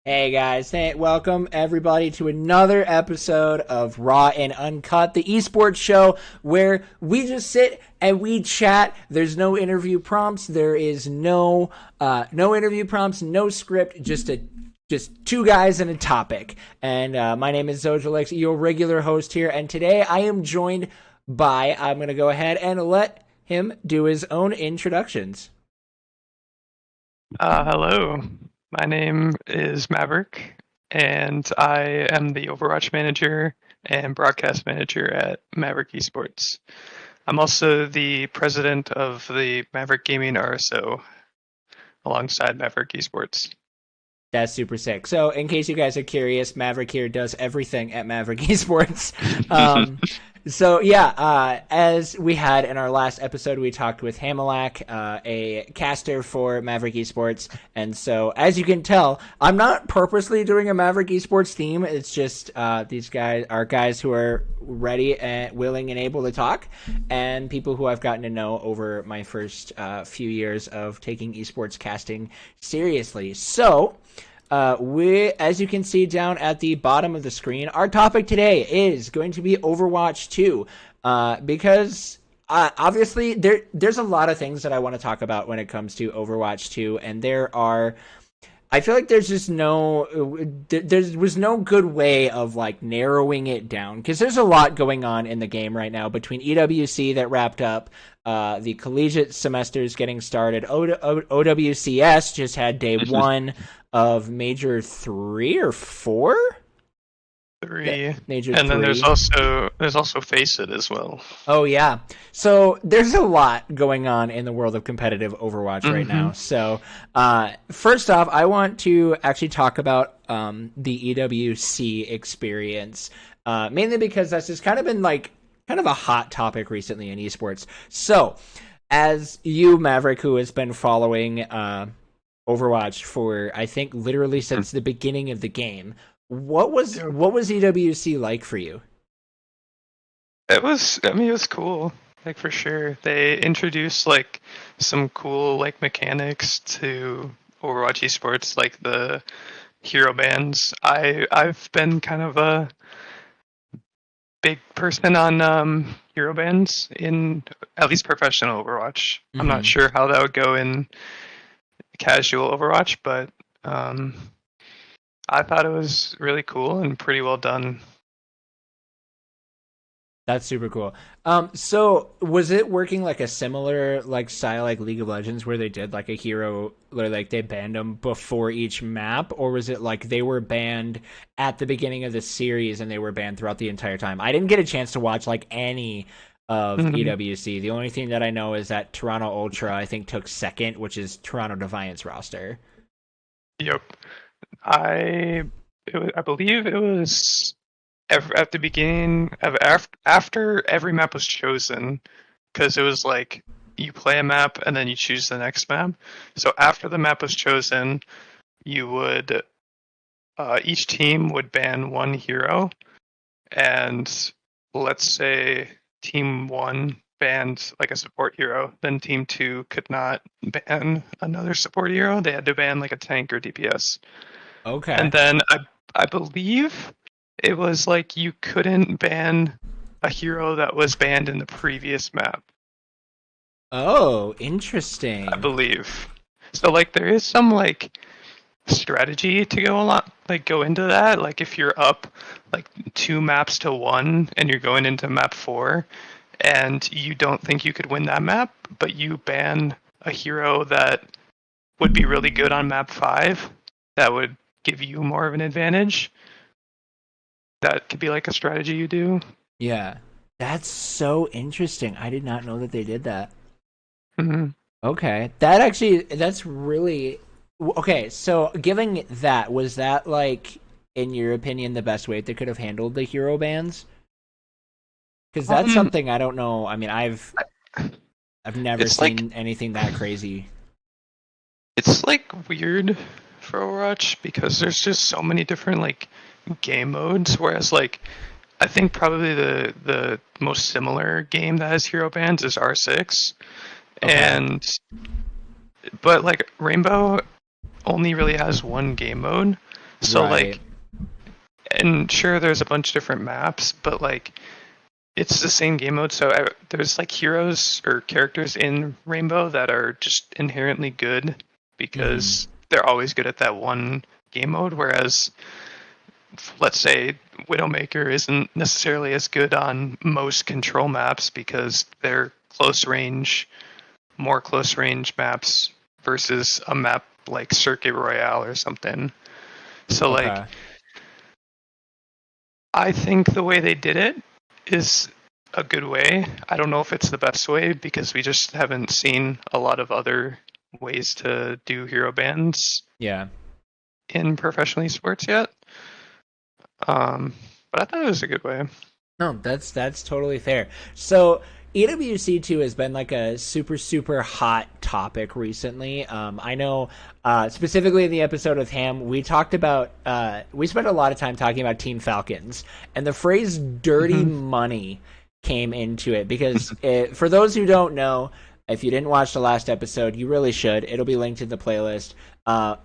Hey guys, welcome everybody to another episode of Raw and Uncut, the esports show where we just sit and we chat. There's no interview prompts. There is no interview prompts, no script, just two guys and a topic. And my name is Zojalex, your regular host here. And today I am joined by, I'm going to go ahead and let him do his own introductions. Hello, my name is Maverick, and I am the Overwatch manager and broadcast manager at Maverick Esports. I'm also the president of the Maverick Gaming RSO alongside Maverick Esports. That's super sick. So, in case you guys are curious, Maverick here does everything at Maverick Esports. As we had in our last episode, we talked with Hamalak, a caster for Maverick Esports. And so, as you can tell, I'm not purposely doing a Maverick Esports theme. It's just these guys are guys who are ready and willing and able to talk, and people who I've gotten to know over my first few years of taking esports casting seriously. So, as you can see down at the bottom of the screen, our topic today is going to be Overwatch 2, because obviously there's a lot of things that I want to talk about when it comes to Overwatch 2, and I feel like there's just there was no good way of like narrowing it down, because there's a lot going on in the game right now between EWC that wrapped up, the collegiate semesters getting started. OWCS just had day one of Major 3 or 4? 3. Major and 3. then there's also Face It as well. Oh yeah. So there's a lot going on in the world of competitive Overwatch right now. So first off, I want to actually talk about the EWC experience, mainly because that's just kind of been like kind of a hot topic recently in esports. So as you, Maverick, who has been following Overwatch for, I think, literally since the beginning of the game, what was EWC like for you? It was cool, like for sure. They introduced like some cool like mechanics to Overwatch esports, like the hero bans. I've been kind of a big person on hero bans in at least professional Overwatch. I'm not sure how that would go in casual Overwatch, but I thought it was really cool and pretty well done. That's super cool. So was it working like a similar like style like League of Legends, where they did like a hero, where like they banned them before each map, or was it like they were banned at the beginning of the series and they were banned throughout the entire time? I didn't get a chance to watch like any of EWC. The only thing that I know is that Toronto Ultra, I think, took second, which is Toronto Defiance roster. Yep. I believe it was at the beginning of after every map was chosen, because it was like you play a map and then you choose the next map. So after the map was chosen, you would each team would ban one hero, and let's say team 1 banned like a support hero, then team 2 could not ban another support hero. They had to ban like a tank or DPS. Okay. And then I believe it was like you couldn't ban a hero that was banned in the previous map. Oh, interesting. I believe. So like there is some like strategy to go into that. Like if you're up like 2 maps to 1 and you're going into map 4 and you don't think you could win that map, but you ban a hero that would be really good on map 5, that would give you more of an advantage. That could be like a strategy you do. Yeah. That's so interesting. I did not know that they did that. Okay. That's really okay. So giving that, was that like, in your opinion, the best way they could have handled the hero bans? Because that's something I don't know. I mean, I've never seen anything that crazy. It's like weird for Overwatch because there's just so many different like game modes. Whereas like I think probably the most similar game that has hero bans is R6, but like Rainbow only really has one game mode. So Right. like, and sure, there's a bunch of different maps, but like, it's the same game mode. So there's like heroes or characters in Rainbow that are just inherently good Hmm. because they're always good at that one game mode. Whereas, let's say, Widowmaker isn't necessarily as good on most control maps because they're more close range maps versus a map like Circuit Royale or something. So like, Okay. I think the way they did it is a good way. I don't know if it's the best way because we just haven't seen a lot of other ways to do hero bans Yeah. in professional esports yet. Um, but I thought it was a good way. No, that's totally fair. So EWC2 has been like a super hot topic recently. I know specifically in the episode of Ham, we talked about we spent a lot of time talking about Team Falcons, and the phrase "dirty Hmm. money" came into it because for those who don't know, if you didn't watch the last episode, you really should. It'll be linked in the playlist.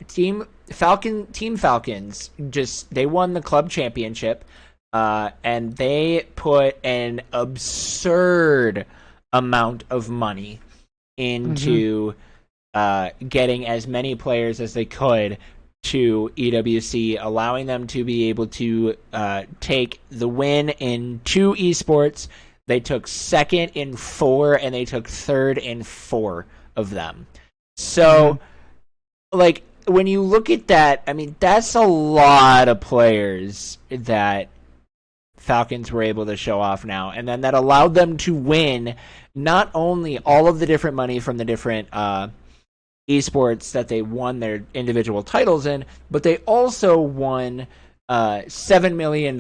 Team Falcons just they won the club championship. And they put an absurd amount of money Hmm. into getting as many players as they could to EWC, allowing them to be able to take the win in 2 esports. They took second in 4, and they took third in 4 of them. Hmm. So, like, when you look at that, I mean, that's a lot of players that Falcons were able to show off now, and then that allowed them to win not only all of the different money from the different esports that they won their individual titles in, but they also won $7 million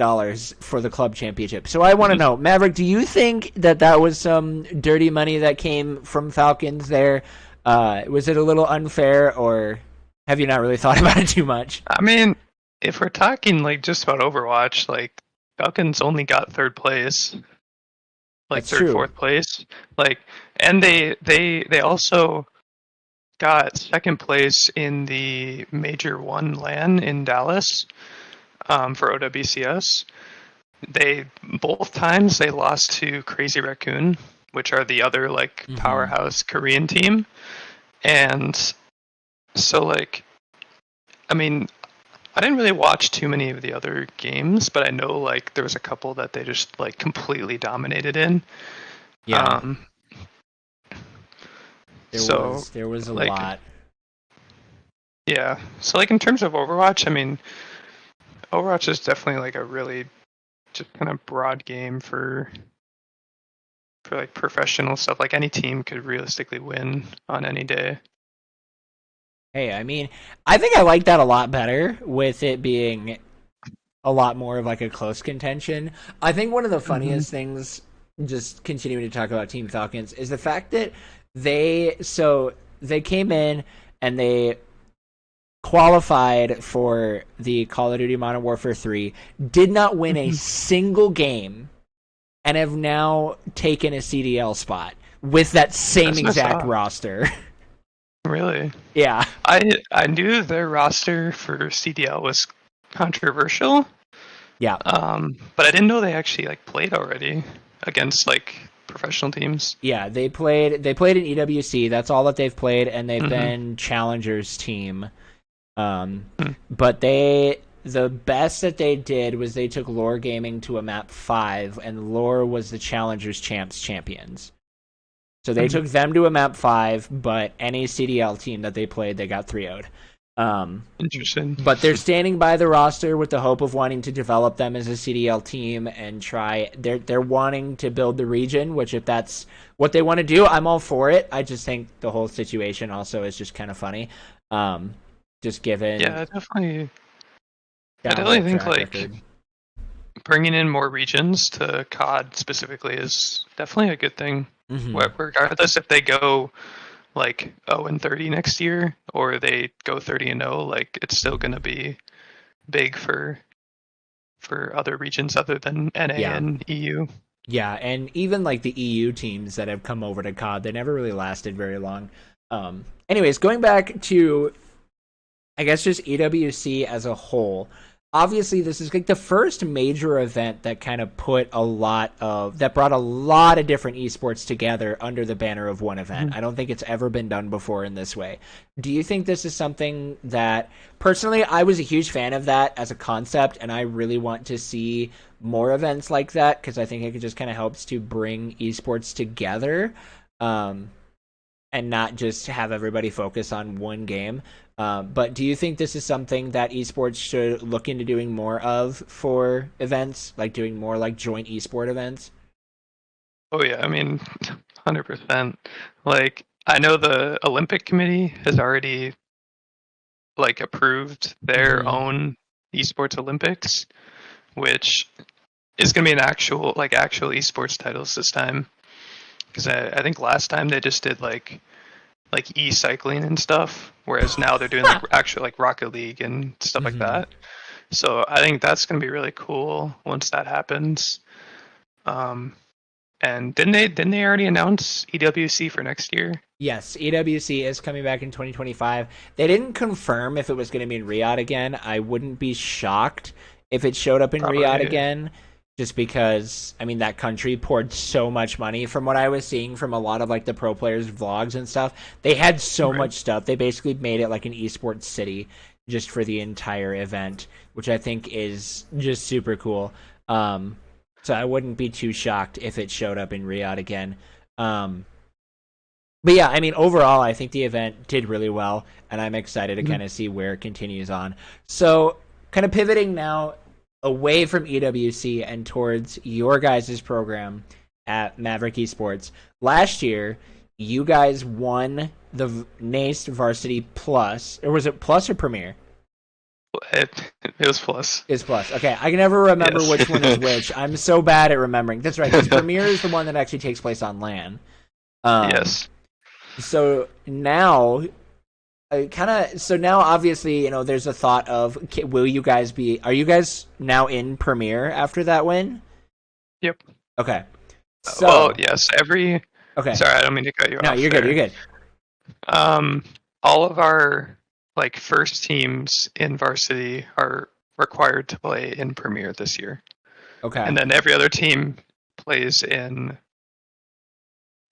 for the club championship. So I want to know, Maverick, do you think that that was some dirty money that came from Falcons there? Was it a little unfair, or have you not really thought about it too much? I mean, if we're talking like just about Overwatch, like Falcons only got third place, like That's third, true. fourth place, like, and they also got second place in the Major One LAN in Dallas for OWCS. They both times they lost to Crazy Raccoon, which are the other like Mm-hmm. powerhouse Korean team, and so like, I mean, I didn't really watch too many of the other games, but I know like there was a couple that they just like completely dominated in. Yeah, Um, there so was there was a like, lot. yeah, so like in terms of Overwatch, I mean, Overwatch is definitely like a really just kind of broad game for like professional stuff. Like any team could realistically win on any day. Hey, I mean, I think I like that a lot better with it being a lot more of like a close contention. I think one of the Hmm. funniest things, just continuing to talk about Team Falcons, is the fact that they came in and they qualified for the Call of Duty Modern Warfare 3, did not win a Hmm. single game, and have now taken a CDL spot with that same That's what I exact saw. roster. Really, Yeah. I knew their roster for CDL was controversial, Yeah. but I didn't know they actually like played already against like professional teams. Yeah, they played in EWC. That's all that they've played, and they've Hmm. been challengers team. Um, Hmm. but the best that they did was they took Lore Gaming to a map 5, and Lore was the challengers champions. So they Hmm. took them to a map 5, but any CDL team that they played, they got 3-0'd. Um, Interesting. but they're standing by the roster with the hope of wanting to develop them as a CDL team and try. They're wanting to build the region, which if that's what they want to do, I'm all for it. I just think the whole situation also is just kind of funny, um, just given Yeah, I definitely downright think track like record. bringing in more regions to COD specifically is definitely a good thing. Hmm. Regardless if they go like 0 and 30 next year or they go 30 and 0, like it's still going to be big for other regions other than NA Yeah, and EU. yeah, and even like the EU teams that have come over to COD, they never really lasted very long. Anyways, going back to I guess just EWC as a whole. Obviously, this is like the first major event that kind of brought a lot of different esports together under the banner of one event. Mhm. I don't think it's ever been done before in this way. Do you think this is something that personally I was a huge fan of that as a concept, and I really want to see more events like that because I think it just kind of helps to bring esports together. Um, and not just have everybody focus on one game. But do you think this is something that esports should look into doing more of for events, like doing more like joint esport events? Oh yeah, I mean, 100%. Like, I know the Olympic Committee has already like approved their Mm-hmm. own esports Olympics, which is going to be an actual esports titles this time. Because I think last time they just did like e-cycling and stuff, whereas now they're doing like actual like Rocket League and stuff like Mm-hmm. that. So I think that's going to be really cool once that happens. Um, and didn't they already announce EWC for next year? Yes, EWC is coming back in 2025. They didn't confirm if it was going to be in Riyadh again. I wouldn't be shocked if it showed up in Riyadh Probably. again, just because, I mean, that country poured so much money. From what I was seeing from a lot of like the pro players' vlogs and stuff, they had so Right. much stuff. They basically made it like an esports city just for the entire event, which I think is just super cool. Um, so I wouldn't be too shocked if it showed up in Riyadh again. Um, but yeah, I mean, overall, I think the event did really well, and I'm excited to Mhm. kind of see where it continues on. So, kind of pivoting now away from EWC and towards your guys' program at Maverick Esports. Last year, you guys won the NACE Varsity Plus, or was it Plus or Premier? It was plus. Is Plus. Okay, I can never remember Yes. which one is which. I'm so bad at remembering. That's right, because Premier is the one that actually takes place on LAN. Um, Yes. so now so now obviously there's a thought of will you guys be are you guys now in Premiere after that win? Yep. Okay, Well, so yes. Every. okay, Sorry, I don't mean to cut you no, off you're good, you're there. good. Um, all of our like first teams in varsity are required to play in Premier this year, Okay, and then every other team plays in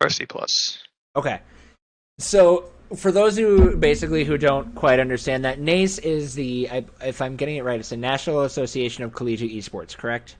Varsity Plus. okay, so for those who don't quite understand that, NACE is if I'm getting it right, it's the National Association of Collegiate Esports, correct?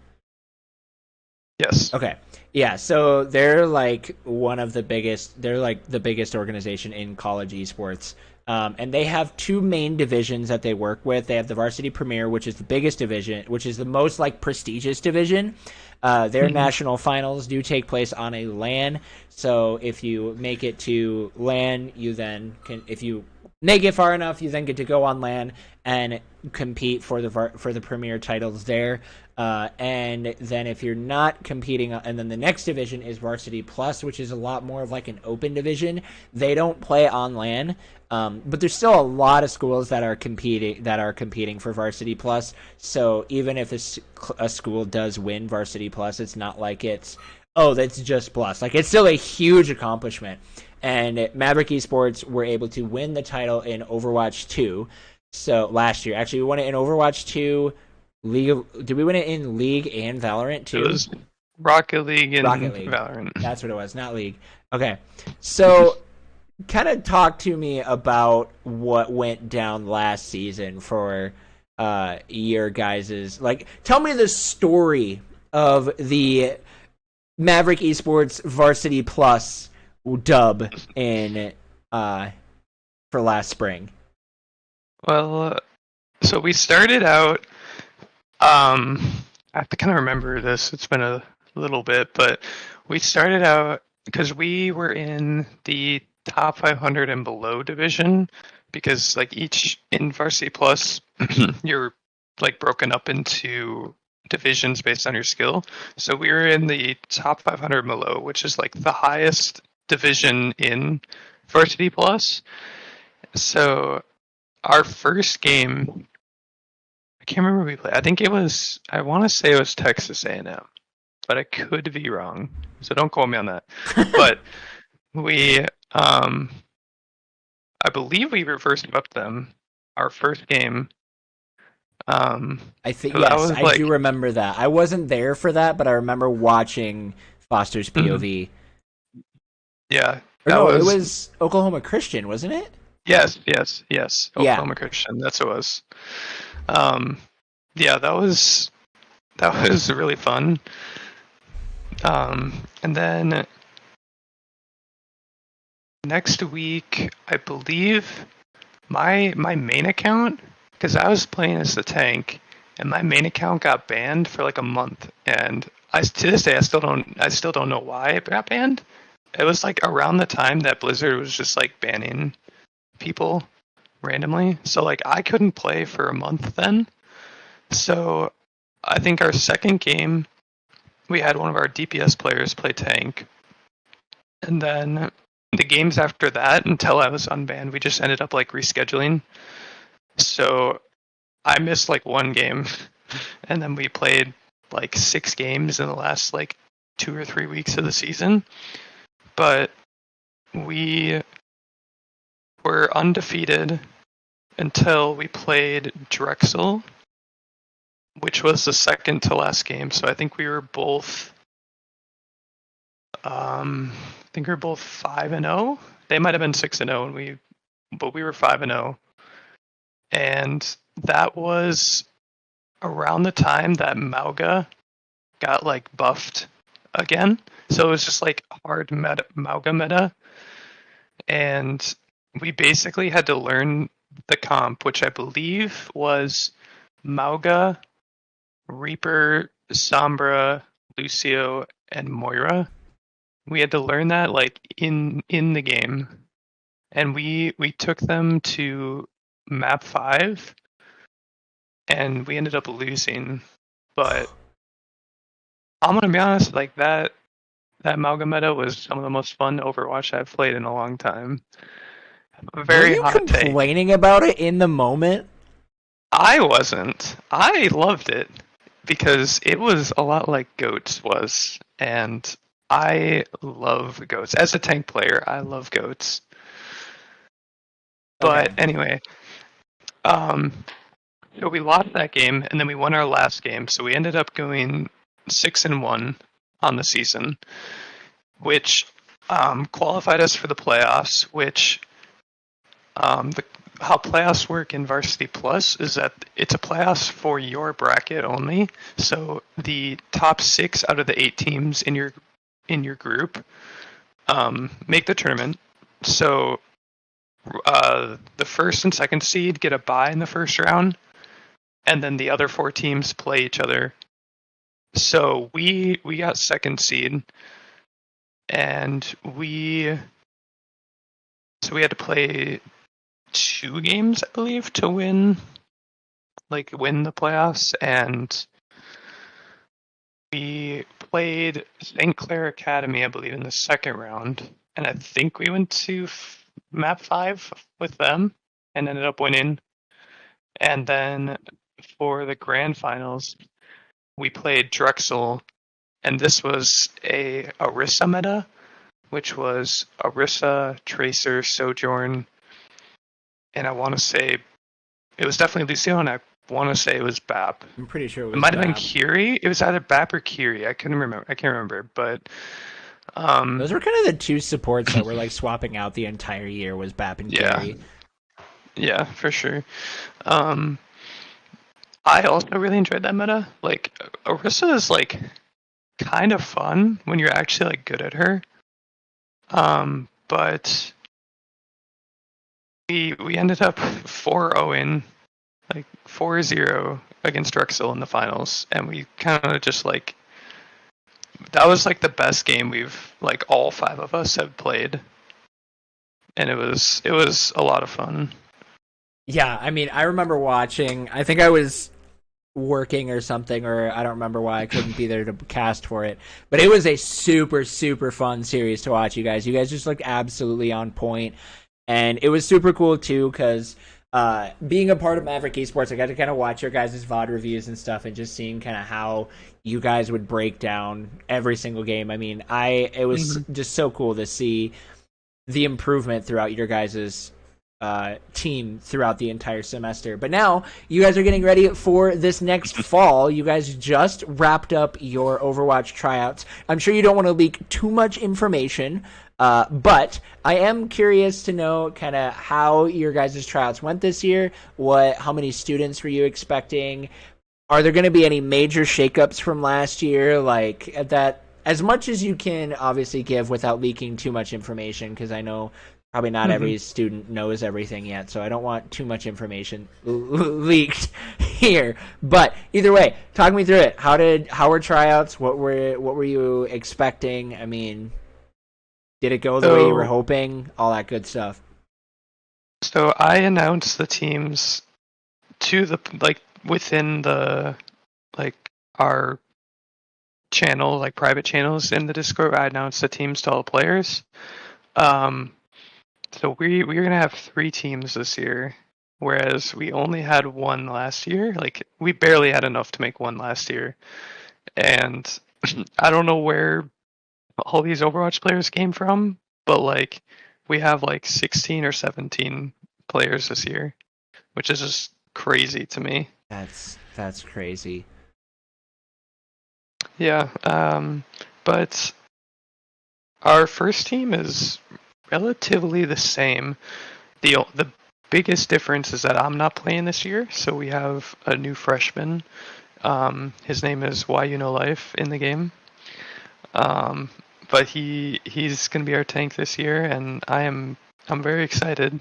Yes. Okay. Yeah, so they're like one of the biggest, they're like the biggest organization in college esports. And they have two main divisions that they work with. They have the Varsity Premier, which is the biggest division, which is the most like prestigious division. Their Hmm. national finals do take place on a LAN. So if you make it to LAN, you then can, if you make it far enough, you then get to go on LAN and compete for the premier titles there. And then if you're not competing, and then the next division is Varsity Plus, which is a lot more of like an open division. They don't play on LAN, but there's still a lot of schools that are competing for Varsity Plus. So even if a school does win Varsity Plus, it's not like it's that's just plus. Like it's still a huge accomplishment. And Maverick Esports were able to win the title in Overwatch 2. So last year, actually, we won it in Overwatch 2. Did we win it in League and Valorant It too? was Rocket League Rocket and League. Valorant. That's what it was, not League. Okay. So kind of talk to me about what went down last season for your guys's like tell me the story of the Maverick Esports Varsity Plus dub in for last spring. Well, so we started out. I have to kind of remember this. It's been a little bit, but we started out because we were in the top 500 and below division because like each in Varsity Plus, you're like broken up into divisions based on your skill. So we were in the top 500 and below, which is like the highest division in Varsity Plus. So our first game, I can't remember who we played. I think it was. I want to say it was Texas A&M, but I could be wrong. So don't quote me on that. But we, I believe we reversed up them our first game. I think That yes, was I do like, remember that. I wasn't there for that, but I remember watching Foster's mhm, POV. yeah, Or that no, it was was Oklahoma Christian, wasn't it? yes. Yeah. Oklahoma Christian, that's what it was. Um, yeah, that was really fun. And then next week, I believe my main account, because I was playing as the tank, and my main account got banned for like a month, and to this day I still don't know why it got banned. It was like around the time that Blizzard was just like banning people randomly, so like I couldn't play for a month then. So I think our second game we had one of our DPS players play tank, and then the games after that until I was unbanned, we just ended up like rescheduling. So I missed like one game, and then we played like 6 games in the last like 2 or 3 weeks of the season. But we were undefeated until we played Drexel, which was the second to last game. So I think we were both, I think we were both 5-0. They might have been 6-0, but we were 5-0, and that was around the time that Mauga got like buffed again. So it was just like hard meta, Mauga meta, and we basically had to learn the comp, which I believe was Mauga, Reaper, Sombra, Lucio, and Moira. We had to learn that like in the game, and we took them to map 5, and we ended up losing. But I'm gonna be honest, like that Amalgameta was some of the most fun Overwatch I've played in a long time. Were Very you hot take. complaining about it in the moment? I wasn't. I loved it because it was a lot like Goats was, and I love Goats. As a tank player, I love Goats. Okay. But anyway, um, so we lost that game, and then we won our last game. So we ended up going 6-1 on the season, which qualified us for the playoffs. Which the how playoffs work in Varsity Plus is that it's a playoffs for your bracket only. So the top 6 out of the 8 teams in your group make the tournament. So the first and second seed get a bye in the first round, and then the other 4 teams play each other. So we got second seed, and we had to play 2 games, I believe, to win the playoffs, and we played St. Clair Academy, I believe, in the second round, and I think we went to map 5 with them and ended up winning. And then for the grand finals, we played Drexel, and this was a Orisa meta, which was Orisa, Tracer, Sojourn, and I want to say it was definitely Lucio, and I want to say it was Bap. I'm pretty sure it It was might have been Bap. Kiri. It was either Bap or Kiri. I couldn't remember. I can't remember. But Those were kind of the two supports that were like swapping out the entire year was Bap and yeah, Carry. yeah, for sure. Um, I also really enjoyed that meta. Like Orisa is like kind of fun when you're actually like good at her. But we ended up 4-0 in, like 4-0 against Drexel in the finals, and we kind of just like that was like the best game we've like all 5 of us have played, and it was a lot of fun. Yeah, I mean, I remember watching. I think I was working or something, or I don't remember why I couldn't be there to cast for it. But it was a super, super fun series to watch, you guys. You guys just looked absolutely on point. And it was super cool, too, because being a part of Maverick Esports, I got to kind of watch your guys' VOD reviews and stuff and just seeing kind of how you guys would break down every single game. I mean, it was Mhm. just so cool to see the improvement throughout your guys' team throughout the entire semester. But now you guys are getting ready for this next fall. You guys just wrapped up your Overwatch tryouts. I'm sure you don't want to leak too much information, but I am curious to know kind of how your guys' tryouts went this year. How many students were you expecting? Are there going to be any major shakeups from last year? Like at that, as much as you can obviously give without leaking too much information, because I know probably not Mhm. every student knows everything yet, so I don't want too much information leaked here. But either way, talk me through it. How were tryouts? What were you expecting? I mean, did it go the way you were So, hoping? All that good stuff. so I announced the teams to the like within the like our channel, like private channels in the Discord. I announced the teams to all players. Um, so we're gonna have 3 teams this year, whereas we only had one last year. Like we barely had enough to make one last year, and I don't know where all these Overwatch players came from, but like we have like 16 or 17 players this year, which is just crazy to me. That's crazy. Yeah, but our first team is relatively the same. The biggest difference is that I'm not playing this year, so we have a new freshman. His name is Why You Know Life in the game. Um, but he's gonna be our tank this year, and I'm very excited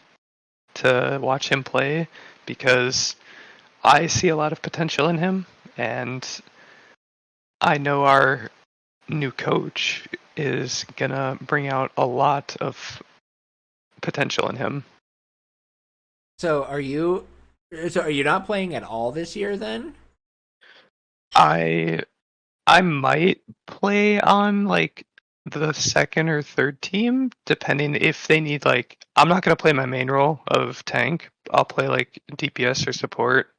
to watch him play because I see a lot of potential in him, and I know our new coach is gonna bring out a lot of potential in him. So are you? So are you not playing at all this year then? I I might play on like the second or third team, depending if they need like I'm not gonna play my main role of tank. I'll play like DPS or support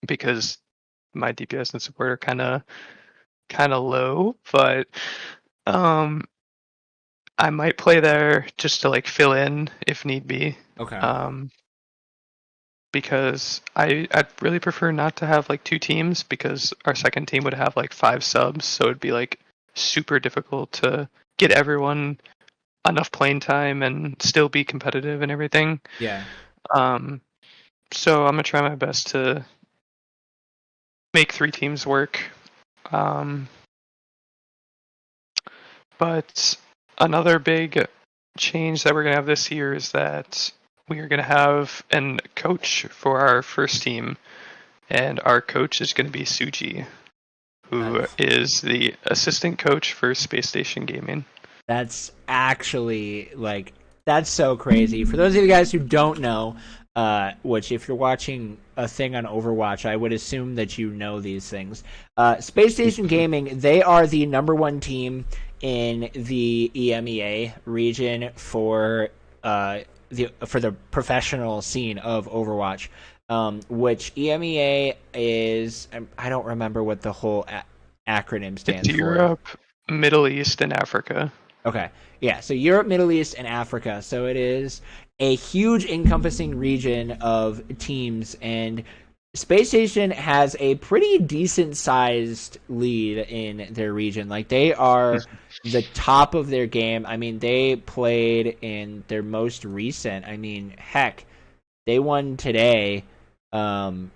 because my DPS and support are kinda low, but um I might play there just to like fill in if need be. Okay. Um because I'd really prefer not to have like 2 teams because our second team would have like 5 subs, so it'd be like super difficult to get everyone enough playing time and still be competitive and everything. Yeah. Um, so I'm gonna try my best to make 3 teams work. Um, but another big change that we're gonna have this year is that we are gonna have a coach for our first team, and our coach is gonna be Suji, who That's is the assistant coach for Space Station Gaming. That's actually like that's so crazy. For those of you guys who don't know, which if you're watching a thing on Overwatch, I would assume that you know these things. Space Station Gaming, they are the number one team in the EMEA region for the professional scene of Overwatch. Which EMEA is, I don't remember what the whole acronym It's stands for. Europe, Middle East, and Africa. Okay. Yeah, so Europe, Middle East, and Africa. So it is a huge encompassing region of teams, and Space Station has a pretty decent sized lead in their region. Like, they are the top of their game. I mean, they played in their most recent. I mean, heck, they won today. Um,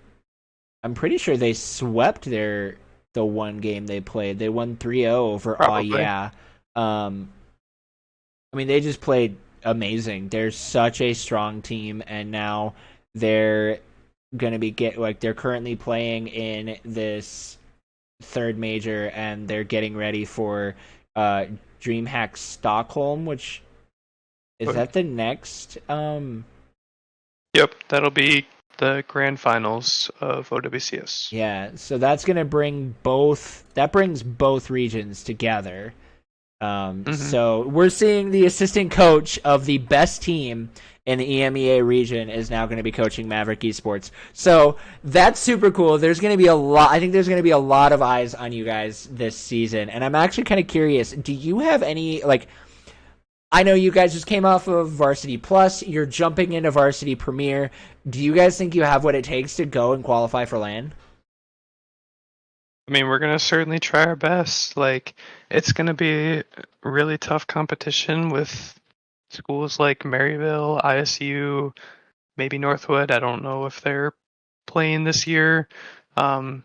I'm pretty sure they swept the one game they played. They won 3-0 over Aw Probably. Yeah. Um, I mean, they just played amazing. They're such a strong team, and now they're gonna be they're currently playing in this third major, and they're getting ready for uh, DreamHack Stockholm, which is But, that the next. yep, that'll be the grand finals of OWCS. Yeah, so that brings both regions together. Hmm. So we're seeing the assistant coach of the best team in the EMEA region is now going to be coaching Maverick Esports. So that's super cool. There's going to be a lot. I think there's going to be a lot of eyes on you guys this season, and I'm actually kind of curious. Do you have any like? I know you guys just came off of Varsity Plus. You're jumping into Varsity Premier. Do you guys think you have what it takes to go and qualify for LAN? I mean, we're gonna certainly try our best. Like, it's gonna be really tough competition with schools like Maryville, ISU, maybe Northwood. I don't know if they're playing this year. Um,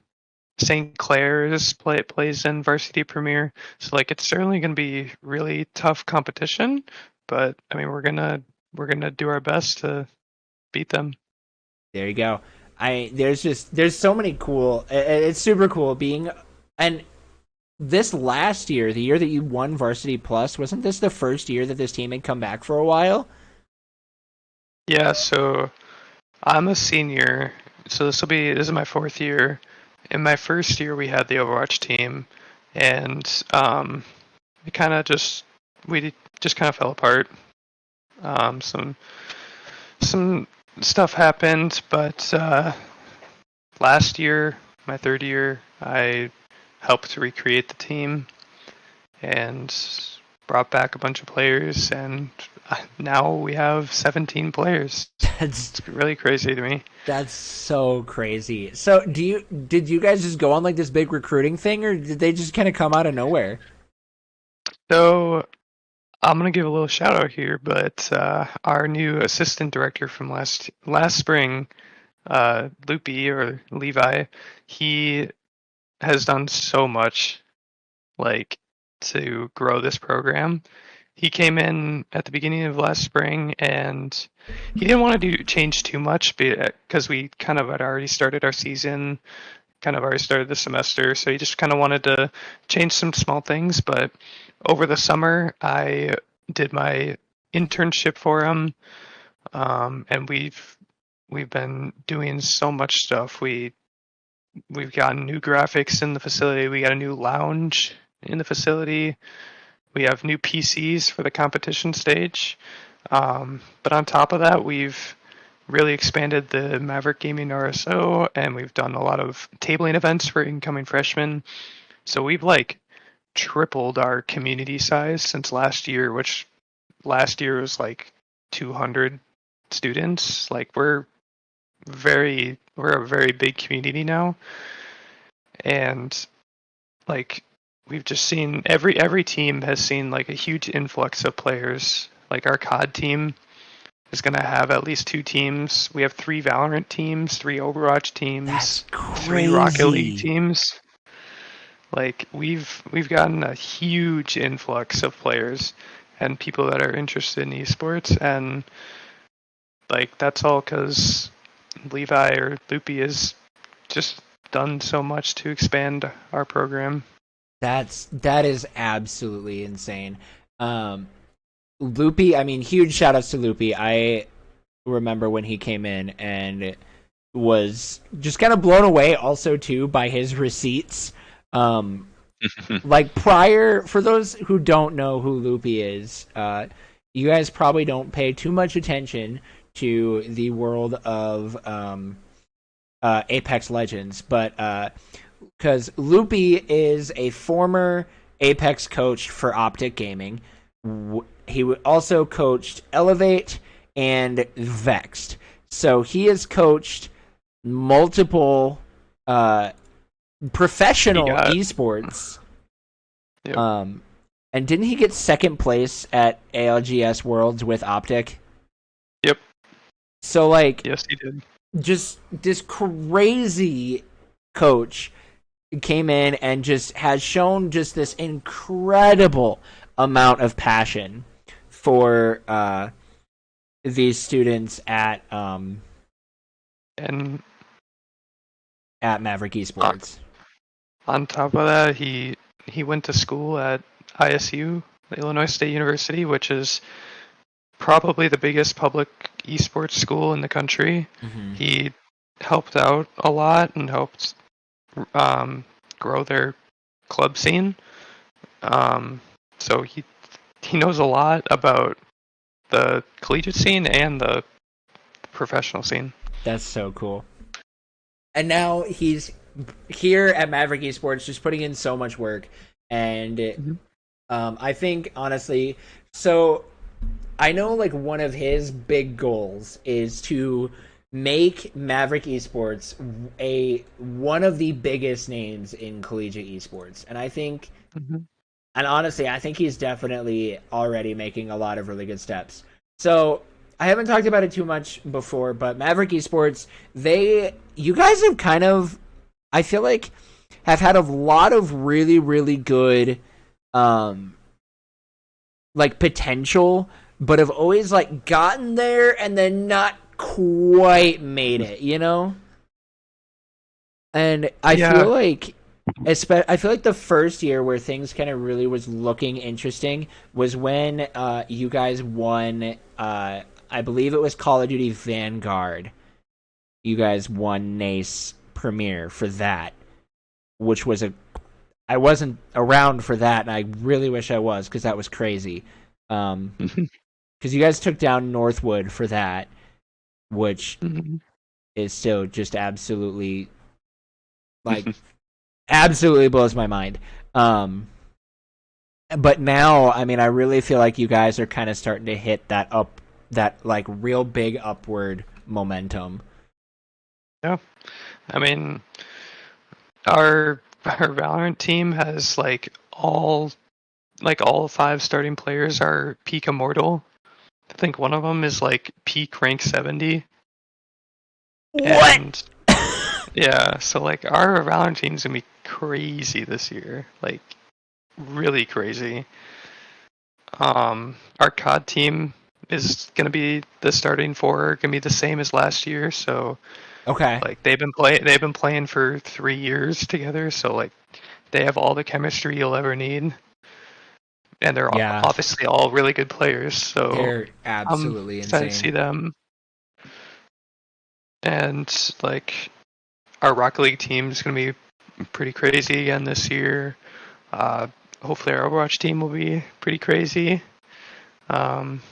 St. Clair's plays in Varsity Premier, so like it's certainly gonna be really tough competition. But I mean, we're gonna do our best to beat them. There you go. There's so many cool. It's super cool being, and this last year, the year that you won Varsity Plus, wasn't this the first year that this team had come back for a while? Yeah, so I'm a senior, so this is my fourth year. In my first year, we had the Overwatch team, and it kind of just we just kind of fell apart. Some stuff happened, but last year, my third year, I helped recreate the team and brought back a bunch of players, and now we have 17 players. That's It's really crazy to me. that's so crazy. So, did you guys just go on like this big recruiting thing, or did they just kind of come out of nowhere? So I'm gonna give a little shout out here, but our new assistant director from last spring, Loopy or Levi, he has done so much like to grow this program. He came in at the beginning of last spring, and he didn't want to do change too much because we kind of had already started our season, kind of already started the semester. So he just kind of wanted to change some small things. But over the summer, I did my internship for him, and we've been doing so much stuff. We've gotten new graphics in the facility. We got a new lounge in the facility. We have new PCs for the competition stage. But on top of that, we've really expanded the Maverick Gaming RSO, and we've done a lot of tabling events for incoming freshmen. So we've like tripled our community size since last year, which last year was like 200 students. Like we're a very big community now, and like we've just seen every team has seen like a huge influx of players. Like our COD team is going to have at least two teams. We have three Valorant teams, three Overwatch That's teams, three Rocket League crazy. teams. Like we've gotten a huge influx of players and people that are interested in esports, and like that's all because Levi or Loopy has just done so much to expand our program. That is absolutely insane. Um, Loopy, I mean, huge shout outs to Loopy. I remember when he came in and was just kind of blown away also too by his receipts. Um, like prior, for those who don't know who Loopy is, you guys probably don't pay too much attention to the world of Apex Legends, but because Loopy is a former Apex coach for Optic Gaming. He also coached Elevate and Vexed. So he has coached multiple He professional got esports. yep. And didn't he get second place at ALGS Worlds with Optic? Yep. So like, Yes, he did. just this crazy coach came in and just has shown just this incredible amount of passion for these students And at Maverick on, Esports. on top of that, he went to school at ISU, Illinois State University, which is probably the biggest public esports school in the country. Mm-hmm. He helped out a lot and helped grow their club scene. So he knows a lot about the collegiate scene and the professional scene. That's so cool. And now he's here at Maverick Esports, just putting in so much work. And Mhm. I think honestly, so I know like one of his big goals is to make Maverick Esports a one of the biggest names in collegiate esports. And I think, Mhm. and honestly, I think he's definitely already making a lot of really good steps. So I haven't talked about it too much before, but Maverick Esports, you guys have kind of, I feel like, have had a lot of really, really good, um, like potential, but have always like gotten there and then not quite made it, you know? And I feel Yeah, like I feel like the first year where things kind of really was looking interesting was when you guys won I believe it was Call of Duty Vanguard. You guys won NACE Premier for that, which was a I wasn't around for that, and I really wish I was because that was crazy. Um, because you guys took down Northwood for that, which Mhm. is still just absolutely like absolutely blows my mind. Um, but now, I mean, I really feel like you guys are kind of starting to hit that like real big upward momentum. Yeah. I mean, our Valorant team has all five starting players are peak immortal. I think one of them is like peak rank 70, What? and yeah, so like our Valorant team's gonna be crazy this year, like really crazy. Our COD team is gonna be the starting four, gonna be the same as last year. So Okay. like they've been playing for 3 years together. So like they have all the chemistry you'll ever need, and they're Yeah, obviously all really good players. So they're I'm absolutely excited to insane. see them. And like our Rocket League team is gonna be pretty crazy again this year. Uh, Hopefully our Overwatch team will be pretty crazy. Um,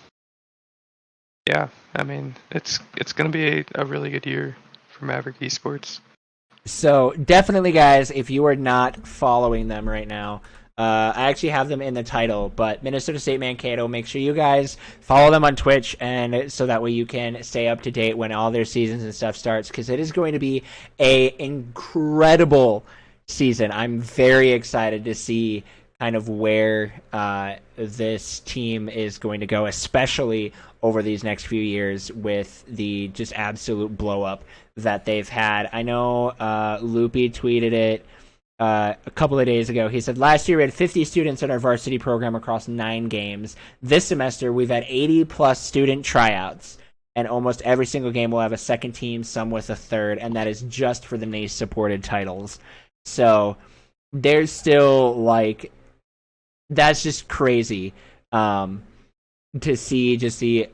yeah, I mean it's gonna be a really good year for Maverick Esports. So definitely, guys, if you are not following them right now, I actually have them in the title. But Minnesota State Mankato, make sure you guys follow them on Twitch, and so that way you can stay up to date when all their seasons and stuff starts, because it is going to be a incredible season. I'm very excited to see kind of where this team is going to go, especially over these next few years with the just absolute blow up that they've had. I know Loopy tweeted it a couple of days ago. He said, last year we had 50 students in our varsity program across 9 games. This semester we've had 80 plus student tryouts. And almost every single game will have a second team, some with a third, and that is just for the NACE supported titles. So there's still like that's just crazy to see just the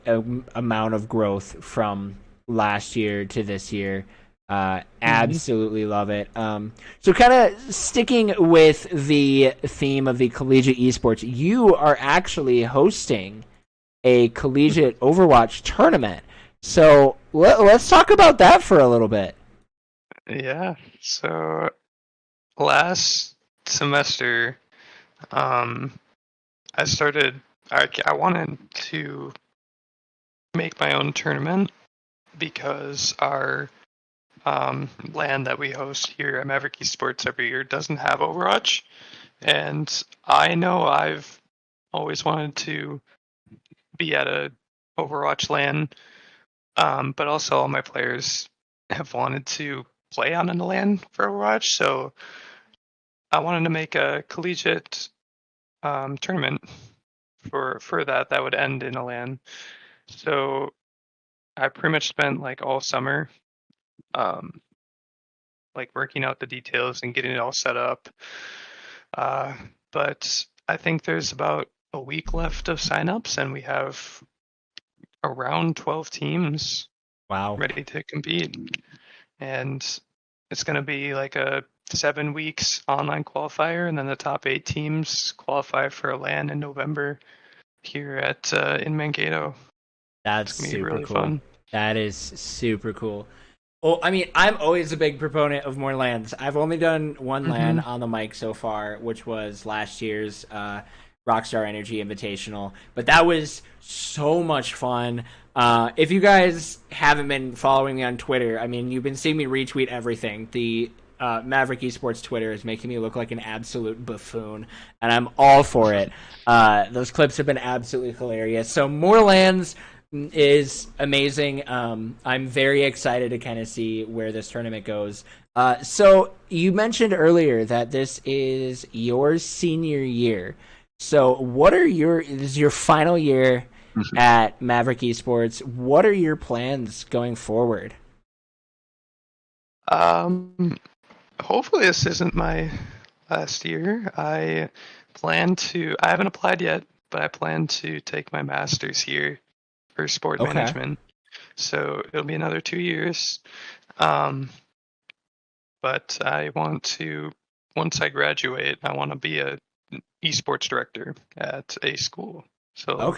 amount of growth from last year to this year. Mm-hmm. Absolutely love it. So, kind of sticking with the theme of the collegiate esports, you are actually hosting a collegiate Overwatch tournament. So, let's talk about that for a little bit. Yeah. So last semester, um, I started. I wanted to make my own tournament because our LAN that we host here at Maverick Esports every year doesn't have Overwatch, and I know I've always wanted to be at a Overwatch LAN, but also all my players have wanted to play on an LAN for Overwatch, so I wanted to make a collegiate tournament for that would end in a LAN. So I pretty much spent like all summer um, like working out the details and getting it all set up. Uh, but I think there's about a week left of signups, and we have around 12 teams Wow. ready to compete. And it's going to be like a 7 weeks online qualifier, and then the top 8 teams qualify for a LAN in November here at in Mankato. That's It's gonna be super really cool. fun. That is super cool. Well, I mean, I'm always a big proponent of more lands. I've only done one Hmm. land on the mic so far, which was last year's Rockstar Energy Invitational. But that was so much fun. If you guys haven't been following me on Twitter, I mean, you've been seeing me retweet everything. The Maverick Esports Twitter is making me look like an absolute buffoon, and I'm all for it. Those clips have been absolutely hilarious. So Moorlands is amazing. I'm very excited to kind of see where this tournament goes. So you mentioned earlier that this is your senior year. So this is your final year at Maverick Esports. What are your plans going forward? Hopefully this isn't my last year. I haven't applied yet, but I plan to take my master's here for sport management. So it'll be another 2 years. But once I graduate, I want to be a esports director at a school. So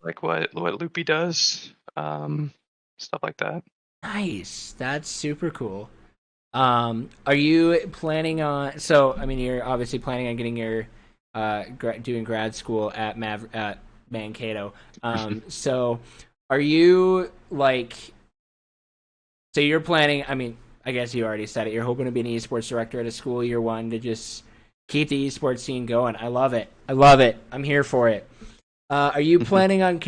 like what Loopy does, stuff like that. Nice. That's super cool. Are you planning on? So, I mean, you're obviously planning on getting your doing grad school at Mankato. So, are you like? So you're planning. I mean, I guess you already said it. You're hoping to be an esports director at a school year one to just keep the esports scene going. I love it. I love it. I'm here for it. Are you planning on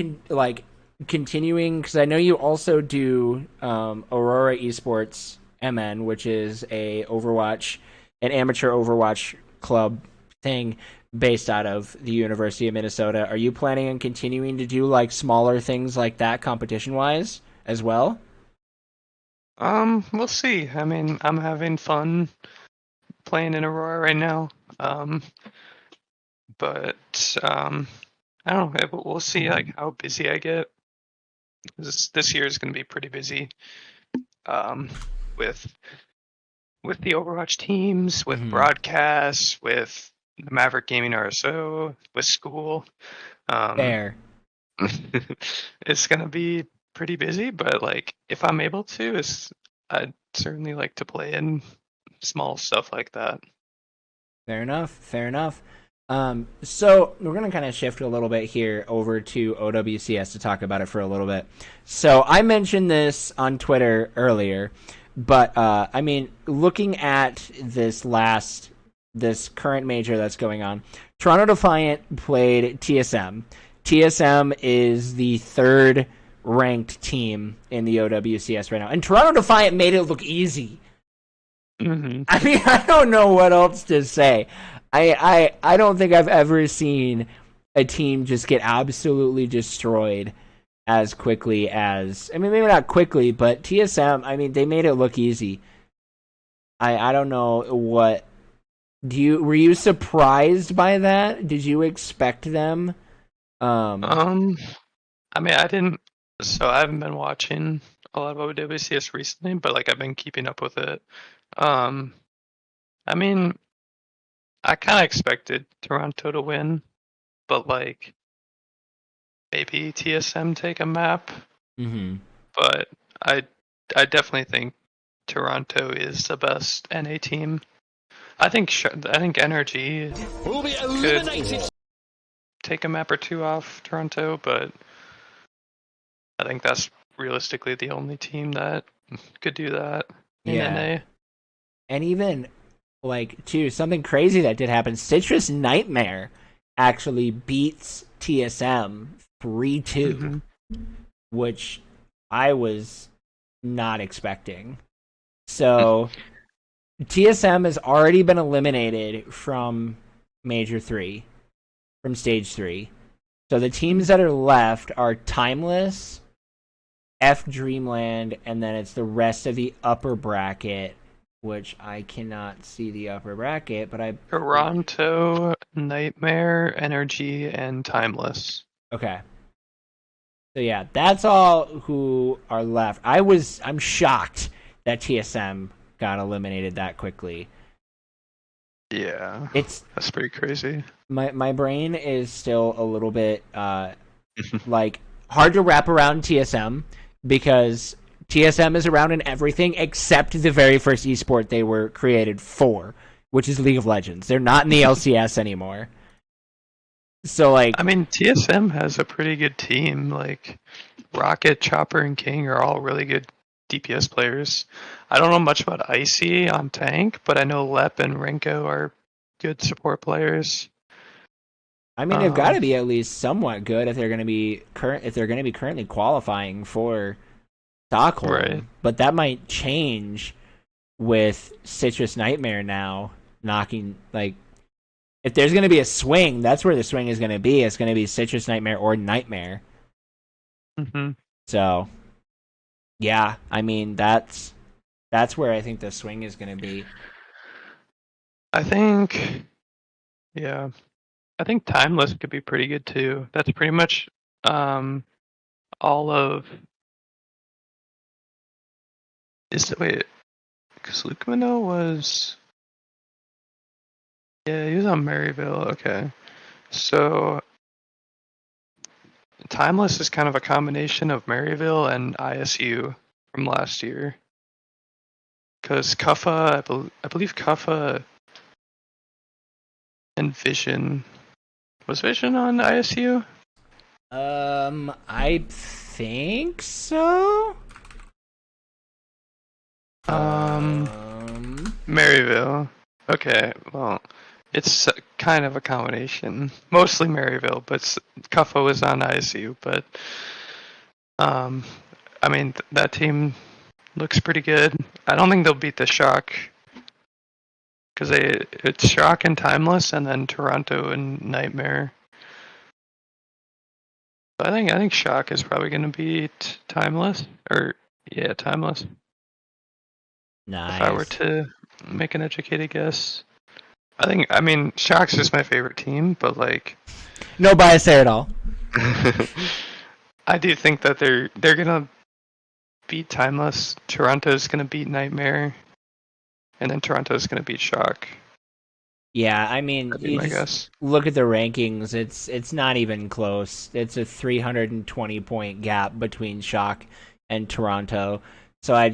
continuing? Because I know you also do Aurora Esports MN, which is an amateur Overwatch club thing based out of the University of Minnesota. Are you planning on continuing to do like smaller things like that competition wise as well? We'll see. I mean, I'm having fun playing in Aurora right now. But I don't know. We'll see like how busy I get. This year is going to be pretty busy. With the Overwatch teams, with broadcasts, with the Maverick Gaming RSO, with school. Fair. It's gonna be pretty busy, but like if I'm able to, I'd certainly like to play in small stuff like that. Fair enough. Fair enough. So we're gonna kind of shift a little bit here over to OWCS to talk about it for a little bit. So I mentioned this on Twitter earlier, but I mean, looking at this current major that's going on, Toronto Defiant played TSM. TSM is the third ranked team in the OWCS right now, and Toronto Defiant made it look easy. I mean, I don't know what else to say. I don't think I've ever seen a team just get absolutely destroyed as quickly as, I mean, maybe not quickly, but TSM, I mean, they made it look easy. I don't know what, were you surprised by that? Did you expect them? I mean, I haven't been watching a lot of OWCS recently, but like I've been keeping up with it. I mean, I kind of expected Toronto to win, but like maybe TSM take a map. But I definitely think Toronto is the best NA team. I think Energy could take a map or two off Toronto, but I think that's realistically the only team that could do that in NA. And even like too, something crazy that did happen. Citrus Nightmare actually beats TSM 3-2, which I was not expecting. So TSM has already been eliminated from Major 3, from Stage 3. So the teams that are left are Timeless, F Dreamland, and then it's the rest of the upper bracket, which I cannot see the upper bracket, but Toronto, Nightmare, Energy, and Timeless. Okay. So yeah, that's all who are left. I'm shocked that TSM got eliminated that quickly. Yeah. That's pretty crazy. My brain is still a little bit like hard to wrap around TSM, because TSM is around in everything except the very first esport they were created for, which is League of Legends. They're not in the LCS anymore. So like, I mean, TSM has a pretty good team. Like Rocket, Chopper, and King are all really good DPS players. I don't know much about Icy on tank, but I know Lep and Renko are good support players. I mean, they've got Um, to be at least somewhat good if they're going to be currently qualifying for right. Stockholm. But that might change with Citrus Nightmare now knocking like if there's going to be a swing, that's where the swing is going to be. It's going to be Citrus Nightmare or Nightmare. Hmm. So yeah, I mean that's where I think the swing is going to be. I think, yeah, I think Timeless could be pretty good too. That's pretty much um, all of. Is it, wait, because Lucamino was. Yeah, he was on Maryville. Okay. So Timeless is kind of a combination of Maryville and ISU from last year. Because Kuffa, I believe Kuffa and Vision. Was Vision on ISU? I think so. Um, Um, Maryville. Okay, well, it's kind of a combination. Mostly Maryville, but Kuffa was on ISU. But um, I mean that team looks pretty good. I don't think they'll beat the Shock because it's Shock and Timeless, and then Toronto and Nightmare. I think Shock is probably going to beat Timeless, or yeah, Timeless. If I were nice. to make an educated guess, I mean Shock's just my favorite team, but like No bias there at all. I do think that they're gonna beat Timeless. Toronto's gonna beat Nightmare, and then Toronto's gonna beat Shock. Yeah, I mean, That'd be you my just guess. look at the rankings. It's not even close. It's a 320 point gap between Shock and Toronto. So I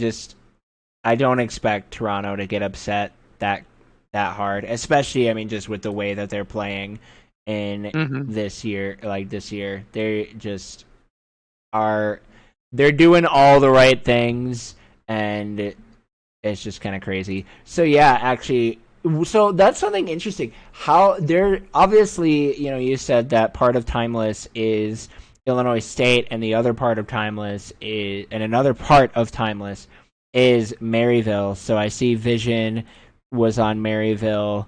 don't expect Toronto to get upset that hard, especially I mean just with the way that they're playing in Hmm. this year. They just are they're doing all the right things and it's just kind of crazy. So yeah, actually, so that's something interesting. How they're obviously, you said that part of Timeless is Illinois State, and the other part of Timeless is, and another part of Timeless is Maryville. So I see Vision was on Maryville,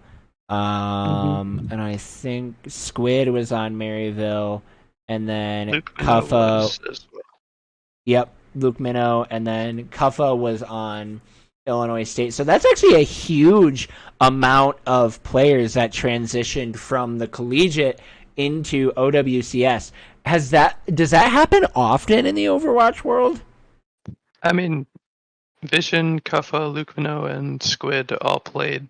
Hmm. and I think Squid was on Maryville, and then Luke Minnow Kuffa. was as well. Yep, Luke Minnow, and then Kuffa was on Illinois State. So that's actually a huge amount of players that transitioned from the collegiate into OWCS. Does that happen often in the Overwatch world? I mean, Vision, Kuffa, Luke Minnow, and Squid all played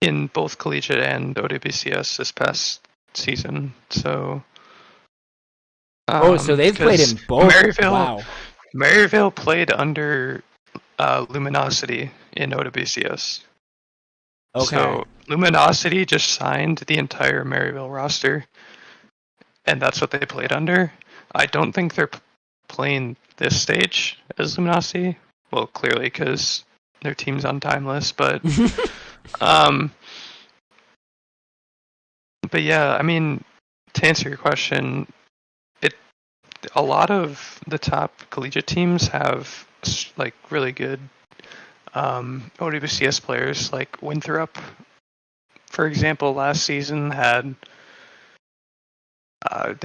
in both collegiate and OWCS this past season. So, Oh, so they've played because in both. Maryville, Wow. Maryville played under Luminosity in OWCS. Okay. So Luminosity just signed the entire Maryville roster, and that's what they played under. I don't think they're playing this stage as Luminosity. Well, clearly because their team's on Timeless, um, but yeah, I mean, to answer your question, it a lot of the top collegiate teams have like really good OWCS players. Like Winthrop, for example, last season they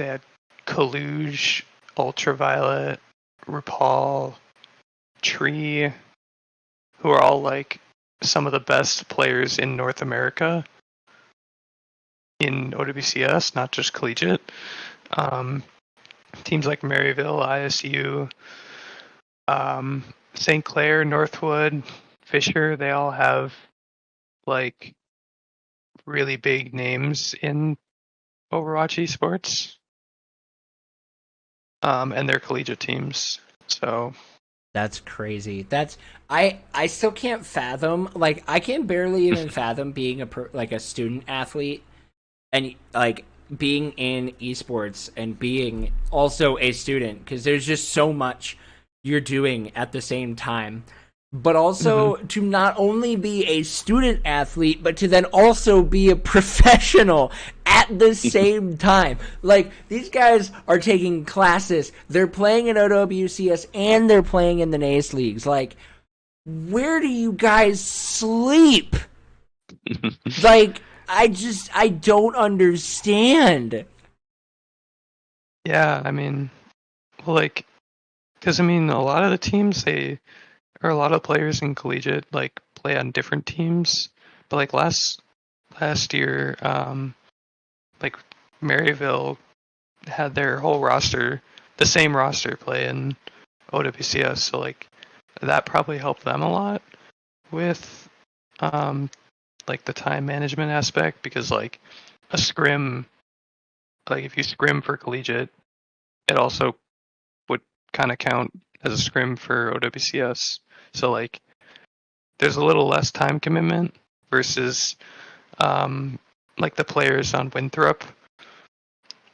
had Kaluge, Ultraviolet, RuPaul, Tree, who are all like some of the best players in North America in OWCS, not just collegiate. Um, Teams like Maryville, ISU, um, St. Clair, Northwood, Fisher, they all have like really big names in Overwatch esports, and their collegiate teams. So, That's crazy. I still can't fathom, like I can barely even fathom being like a student athlete and like being in esports and being also a student, because there's just so much you're doing at the same time, but Hmm. also to not only be a student athlete, but to then also be a professional at the same time. Like, these guys are taking classes, they're playing in OWCS, and they're playing in the NACE leagues. Like, where do you guys sleep? Like, I don't understand. Yeah, I mean, well, like, because I mean, a lot of the teams or a lot of players in collegiate like play on different teams, but like last year, like Maryville had their whole roster, the same roster, play in OWCS, so like that probably helped them a lot with um like the time management aspect, because like a scrim, like if you scrim for collegiate, it also would kind of count as a scrim for OWCS. So like there's a little less time commitment versus like the players on Winthrop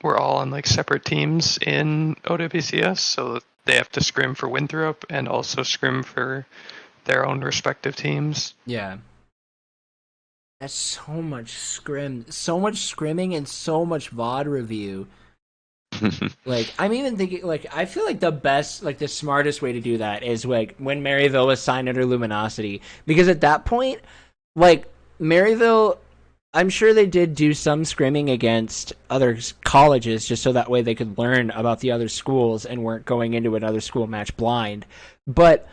were all on like separate teams in OWCS, so they have to scrim for Winthrop and also scrim for their own respective teams. Yeah. That's so much scrimming, and so much VOD review. Like, I'm even thinking, like, I feel like the best, like, the smartest way to do that is, like, when Maryville was signed under Luminosity. Because at that point, like, Maryville, I'm sure they did do some scrimming against other colleges just so that way they could learn about the other schools and weren't going into another school match blind. But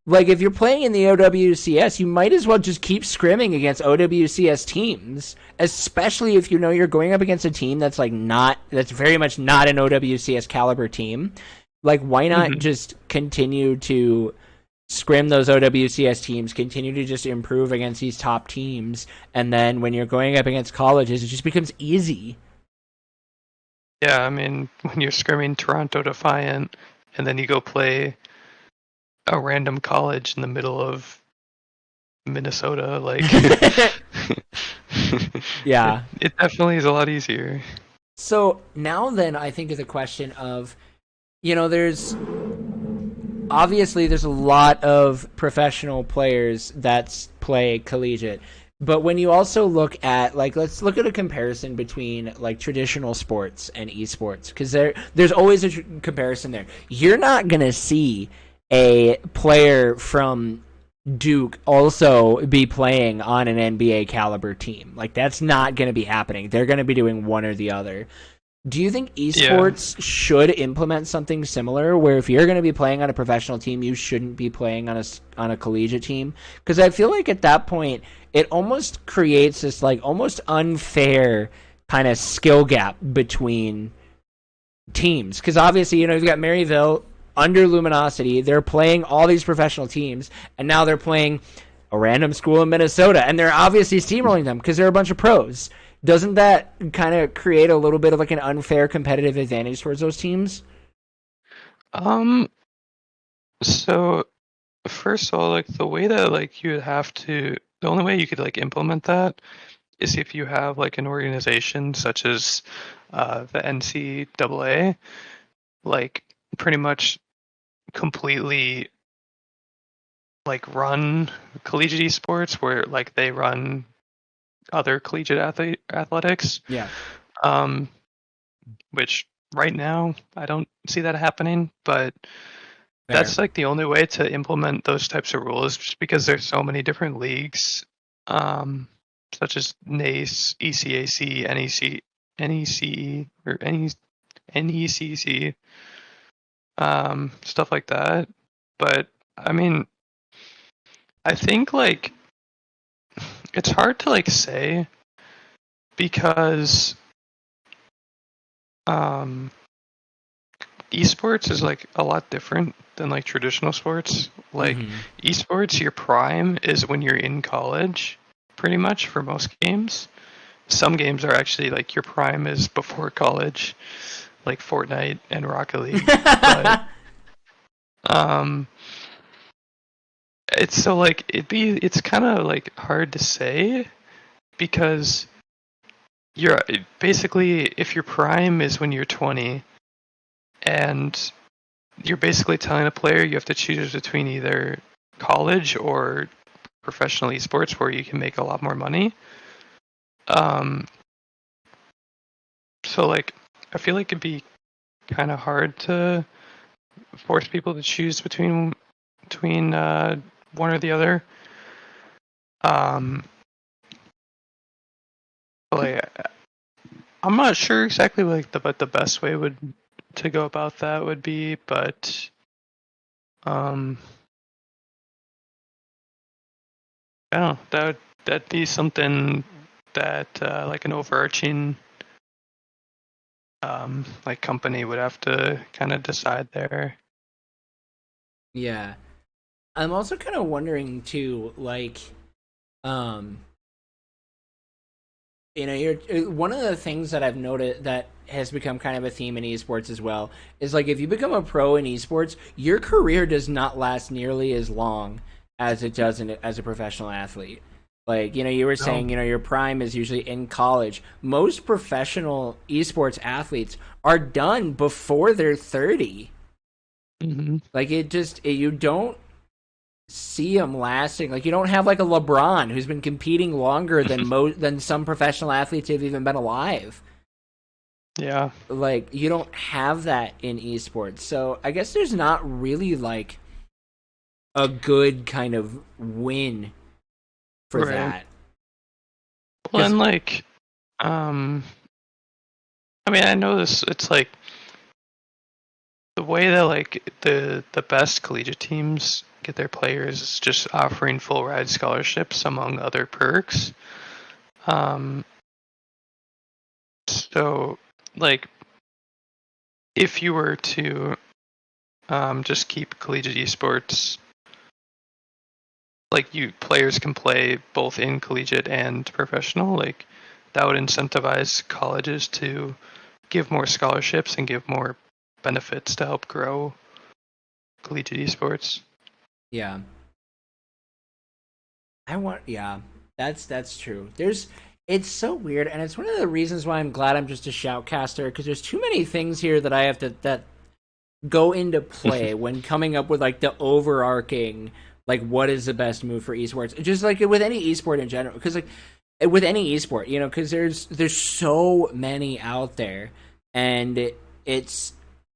like, if you're playing in the OWCS, you might as well just keep scrimming against OWCS teams, especially if you know you're going up against a team that's like not that's very much not an OWCS caliber team. Like, why not Hmm. just continue to scrim those OWCS teams, continue to just improve against these top teams, and then when you're going up against colleges, it just becomes easy. Yeah, I mean, when you're scrimming Toronto Defiant and then you go play a random college in the middle of Minnesota, like it Yeah. it definitely is a lot easier. So now then I think of the question of, there's obviously there's a lot of professional players that play collegiate, but when you also look at, like, let's look at a comparison between like traditional sports and esports, because there's always a comparison there. You're not gonna see a player from Duke also be playing on an NBA caliber team. Like, that's not going to be happening. They're going to be doing one or the other. Do you think Yeah. esports should implement something similar, where if you're going to be playing on a professional team, you shouldn't be playing on a collegiate team? Because I feel like at that point, it almost creates this like almost unfair kind of skill gap between teams. Because obviously, you've got Maryville under Luminosity. They're playing all these professional teams, and now they're playing a random school in Minnesota, and they're obviously steamrolling them because they're a bunch of pros. Doesn't that kind of create a little bit of like an unfair competitive advantage towards those teams? Um. So first of all, like the way that like you would have to, the only way you could like implement that is if you have like an organization such as the NCAA, like pretty much completely like run collegiate esports, where like they run other collegiate athletics. Yeah, Um, which right now I don't see that happening, but fair. that's like the only way to implement those types of rules, just because there's so many different leagues, um, such as NACE, ECAC, NECE, or NECC, stuff like that. But I mean, I think like it's hard to like say, because um, esports is like a lot different than like traditional sports. Like Mm-hmm. esports, your prime is when you're in college, pretty much for most games. Some games are actually like your prime is before college, like Fortnite and Rocket League. But um, it's so like it's kind of like hard to say, because you're basically, if your prime is when you're 20, and you're basically telling a player you have to choose between either college or professional esports where you can make a lot more money. Um, so like, I feel like it'd be kind of hard to force people to choose between one or the other. But like, I'm not sure exactly like what the best way would to go about that would be, but um, I don't know, that'd be something that like an overarching like company would have to kind of decide there. Yeah. I'm also kind of wondering too, like, um, you're one of the things that I've noted that has become kind of a theme in esports as well is like if you become a pro in esports, your career does not last nearly as long as it does as a professional athlete. Like, you were No. saying, your prime is usually in college. Most professional esports athletes are done before they're 30. Mm-hmm. Like, you don't see them lasting. Like, you don't have like a LeBron who's been competing longer than some professional athletes who've even been alive. Yeah. Like, you don't have that in esports. So I guess there's not really like a good kind of win for Right. that. Well, Because and like, um, I mean, I know this. It's like the way that like the best collegiate teams get their players is just offering full ride scholarships among other perks. Um, so like if you were to just keep collegiate esports, like you players can play both in collegiate and professional, like that would incentivize colleges to give more scholarships and give more benefits to help grow collegiate esports. yeah, yeah, that's true. It's so weird, and it's one of the reasons why I'm glad I'm just a shoutcaster because there's too many things here that I have to that go into play when coming up with like the overarching like what is the best move for esports just like with any esport in general because like with any esport because there's so many out there and it's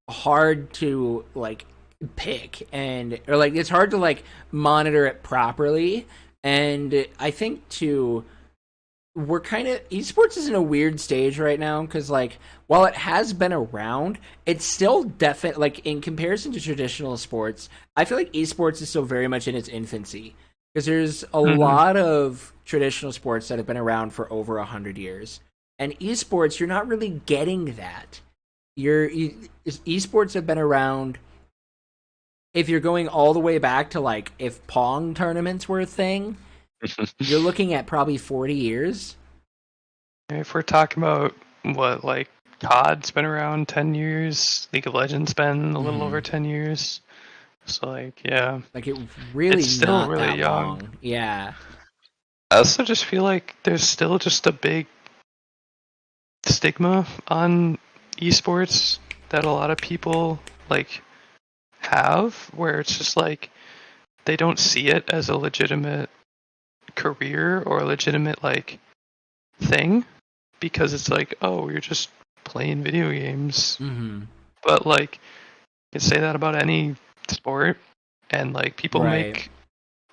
hard to like pick and or like it's hard to like monitor it properly and I think too we're kind of esports is in a weird stage right now because like while it has been around it's still definitely like in comparison to traditional sports I feel like esports is still very much in its infancy because there's a Mm-hmm. lot of traditional sports that have been around for over 100 years and esports you're not really getting that esports have been around if you're going all the way back to like if pong tournaments were a thing you're looking at probably 40 years. If we're talking about what like COD's been around 10 years, League of Legends been a little over Mm-hmm. 10 years. So like, yeah, Like it really it's still not really that young. long. Yeah. I also just feel like there's still just a big stigma on esports that a lot of people like have where it's just like they don't see it as a legitimate career or a legitimate like thing because it's like, oh, you're just playing video games. Mm-hmm. But like you can say that about any sport and like people Right. make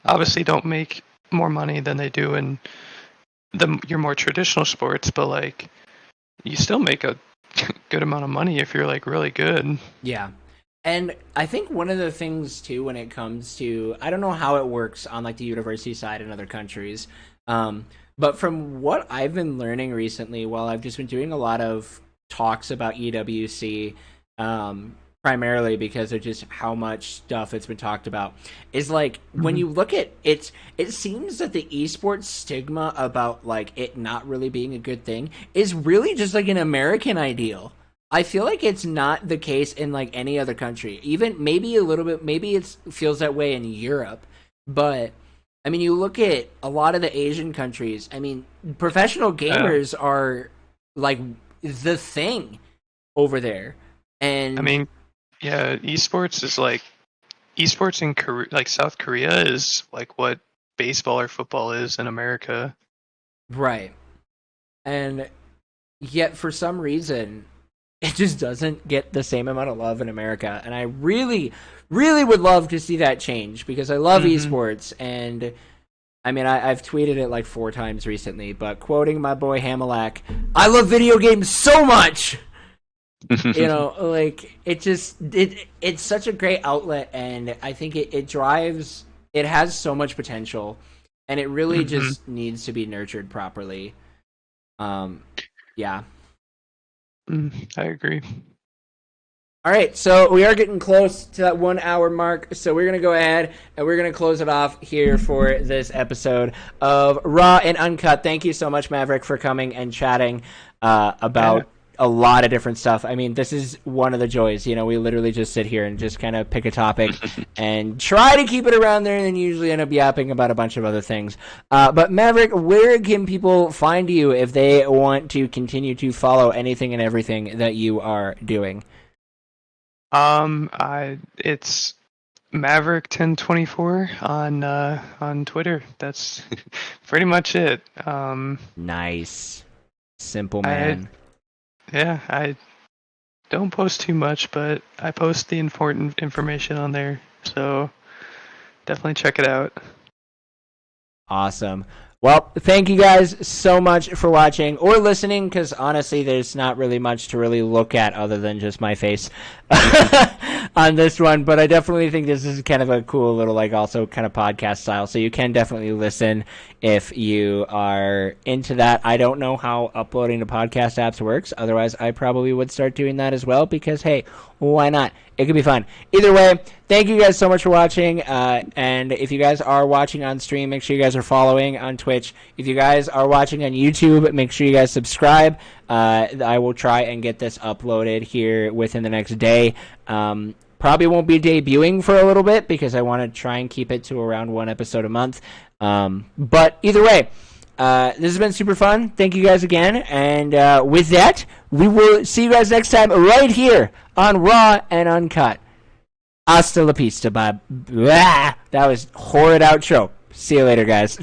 obviously don't make more money than they do in your more traditional sports, but like you still make a good amount of money if you're like really good. Yeah. And I think one of the things too when it comes to I don't know how it works on like the university side in other countries. But from what I've been learning recently while I've just been doing a lot of talks about EWC primarily because of just how much stuff it's been talked about is like when Mm-hmm. you look at it seems that the esports stigma about like it not really being a good thing is really just like an American ideal. I feel like it's not the case in like any other country. Even maybe a little bit maybe it feels that way in Europe. But I mean you look at a lot of the Asian countries, I mean professional Yeah. gamers are like the thing over there. I And mean, yeah, esports in Korea, like South Korea, is like what baseball or football is in America. right. And yet for some reason it just doesn't get the same amount of love in America. And I really, really would love to see that change because I love Hmm. esports. And I mean, I've tweeted it like 4 times recently, but quoting my boy Hamelak, I love video games so much. You know, like it's such a great outlet, and I think it drives. It has so much potential, and it really Hmm. just needs to be nurtured properly. Um, yeah. I agree. All right, so we are getting close to that 1 hour mark, so we're gonna go ahead and we're gonna close it off here for this episode of Raw and Uncut. Thank you so much, Maverick, for coming and chatting Yeah. about a lot of different stuff. I mean, this is one of the joys. You know, we literally just sit here and just kind of pick a topic and try to keep it around there, and then usually end up yapping about a bunch of other things. But Maverick, where can people find you if they want to continue to follow anything and everything that you are doing? I it's Maverick 1024 on Twitter. That's pretty much it. Nice. Simple I man. yeah, I don't post too much, but I post the important information on there. So definitely check it out. Awesome. Well, thank you guys so much for watching or listening, because honestly, there's not really much to really look at other than just my face on this one. But I definitely think this is kind of a cool little, like, also kind of podcast style. So you can definitely listen if you are into that. I don't know how uploading to podcast apps works. Otherwise, I probably would start doing that as well because, hey, why not? It could be fun. Either way, thank you guys so much for watching. And if you guys are watching on stream, make sure you guys are following on Twitch. If you guys are watching on YouTube, make sure you guys subscribe. I will try and get this uploaded here within the next day. Probably won't be debuting for a little bit because I want to try and keep it to around 1 episode a month. But either way, this has been super fun. Thank you guys again. And with that, we will see you guys next time right here on Raw and Uncut. Hasta la pista, bye. That was horrid outro. See you later, guys.